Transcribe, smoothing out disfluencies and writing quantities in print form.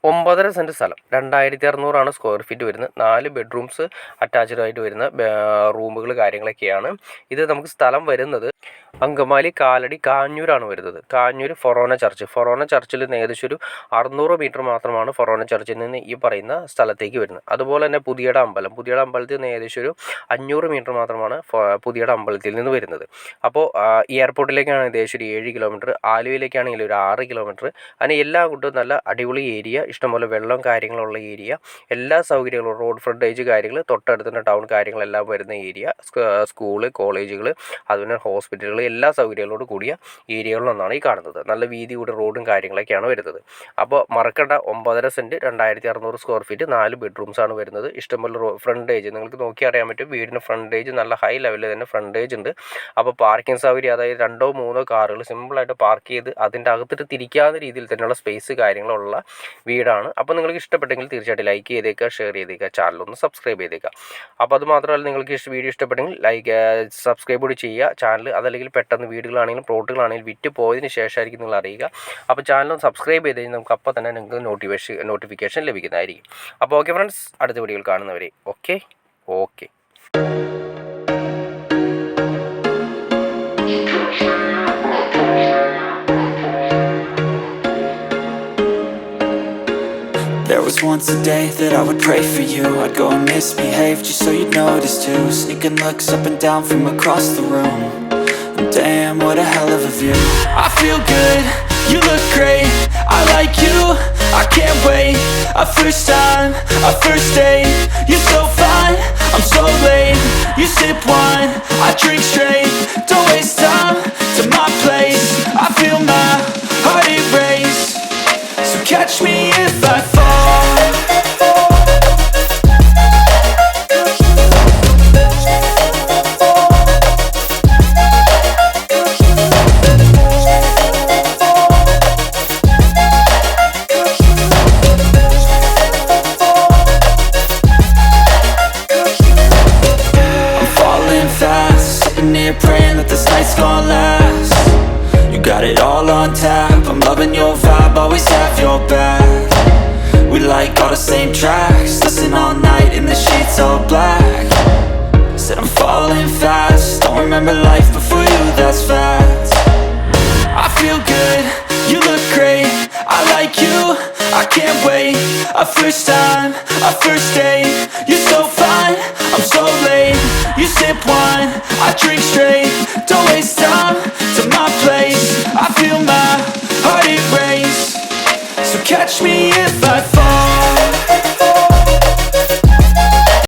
9.5 cent സ്ഥലം, 2600 square feet വരുന്നത്. 4 bedrooms attached ആയിട്ട് വരുന്ന റൂമുകൾ കാര്യങ്ങളൊക്കെയാണ്. ഇത് നമുക്ക് സ്ഥലം വരുന്നത് അങ്കമാലി കാലടി കാഞ്ഞൂരാണ് വരുന്നത്. കാഞ്ഞൂർ ഫൊറോന ചർച്ചിൽ നിന്ന് ഏകദേശം ഒരു 600 മീറ്റർ മാത്രമാണ് ഫൊറോന ചർച്ചിൽ നിന്ന് ഈ പറയുന്ന സ്ഥലത്തേക്ക് വരുന്നത്. അതുപോലെ തന്നെ പുതിയട അമ്പലത്തിൽ നിന്ന് ഏകദേശം ഒരു 500 മീറ്റർ മാത്രമാണ് പുതിയട അമ്പലത്തിൽ നിന്ന് വരുന്നത്. അപ്പോൾ എയർപോർട്ടിലേക്കാണ് ഏകദേശം ഒരു 7 കിലോമീറ്റർ, ആലുവയിലേക്കാണെങ്കിൽ ഒരു 6 കിലോമീറ്റർ. അങ്ങനെ എല്ലാ കൂട്ടും നല്ല അടിപൊളി ഏരിയ, ഇഷ്ടംപോലെ വെള്ളം കാര്യങ്ങളുള്ള ഏരിയ, എല്ലാ സൗകര്യങ്ങളും, റോഡ് ഫ്രണ്ടേജ് കാര്യങ്ങൾ, തൊട്ടടുത്തുള്ള ടൗൺ കാര്യങ്ങളെല്ലാം വരുന്ന ഏരിയ, സ്കൂള്, കോളേജുകൾ, അതുപോലെ ഹോസ്പിറ്റലുകൾ, എല്ലാ സൗകര്യങ്ങളോട് കൂടിയ ഏരിയകളിലൊന്നാണ് ഈ കാണുന്നത്. നല്ല വീതി കൂടിയ റോഡും കാര്യങ്ങളൊക്കെയാണ് വരുന്നത്. അപ്പോൾ മറക്കണ്ട, 9.5 സെൻറ്റ് 2600 സ്ക്വയർ ഫീറ്റ് 4 ബെഡ്റൂംസാണ് വരുന്നത്. ഇഷ്ടംപോലെ ഫ്രണ്ടേജ് നിങ്ങൾക്ക് നോക്കി അറിയാൻ പറ്റും. വീടിന് ഫ്രണ്ടേജ് നല്ല ഹൈ ലെവലിൽ തന്നെ ഫ്രണ്ടേജ് ഉണ്ട്. അപ്പോൾ പാർക്കിംഗ് സൗകര്യം, അതായത് 2-3 കാറുകൾ സിമ്പിളായിട്ട് പാർക്ക് ചെയ്ത് അതിൻ്റെ അകത്തിട്ട് തിരിക്കാവുന്ന രീതിയിൽ തന്നെയുള്ള സ്പേസ് കാര്യങ്ങളുള്ള വീടാണ്. അപ്പോൾ നിങ്ങൾക്ക് ഇഷ്ടപ്പെട്ടെങ്കിൽ തീർച്ചയായിട്ടും ലൈക്ക് ചെയ്തേക്കുക, ഷെയർ ചെയ്തേക്കുക, ചാനലൊന്ന് സബ്സ്ക്രൈബ് ചെയ്തേക്കുക. അപ്പോൾ അത് മാത്രമല്ല, നിങ്ങൾക്ക് വീഡിയോ ഇഷ്ടപ്പെട്ടെങ്കിൽ സബ്സ്ക്രൈബ് കൂടി ചെയ്യുക ചാനൽ. അതല്ലെങ്കിൽ പെട്ടെന്ന് വീടുകളാണെങ്കിലും പ്ലോട്ടുകളാണെങ്കിലും വിറ്റ് പോയതിന് ശേഷമായിരിക്കും നിങ്ങൾ അറിയുക. അപ്പോൾ ചാനൽ സബ്സ്ക്രൈബ് ചെയ്ത് കഴിഞ്ഞാൽ നമുക്ക് അപ്പോൾ തന്നെ നിങ്ങൾക്ക് നോട്ടിഫിക്കേഷൻ ലഭിക്കുന്നതായിരിക്കും. അപ്പോൾ ഓക്കെ ഫ്രണ്ട്സ്, അടുത്ത വീഡിയോയിൽ കാണുന്നവരെ okay. There was once a day that I would pray for you. I'd go and misbehave just so you'd notice too. Sneaking looks up and down from across the room. And damn, what a hell of a view. I feel good, you look great, I like you, I can't wait. A first time, a first date, you're so fine, I'm so late. You sip wine, I drink straight. Don't waste time to my place. I feel my heart erase. So catch me if I fall. Praying that this night's gonna last. You got it all on tap, I'm loving your vibe, always have your back. We like all the same tracks, listen all night in the sheets all black. Said I'm falling fast, don't remember life before you, that's fact. I feel good, you look great, I like you, I can't wait. A first time, a first date, you're so fine, I'm so late. You sip wine, I drink straight. Don't waste time to my place. I feel my heart erase. So catch me if I fall.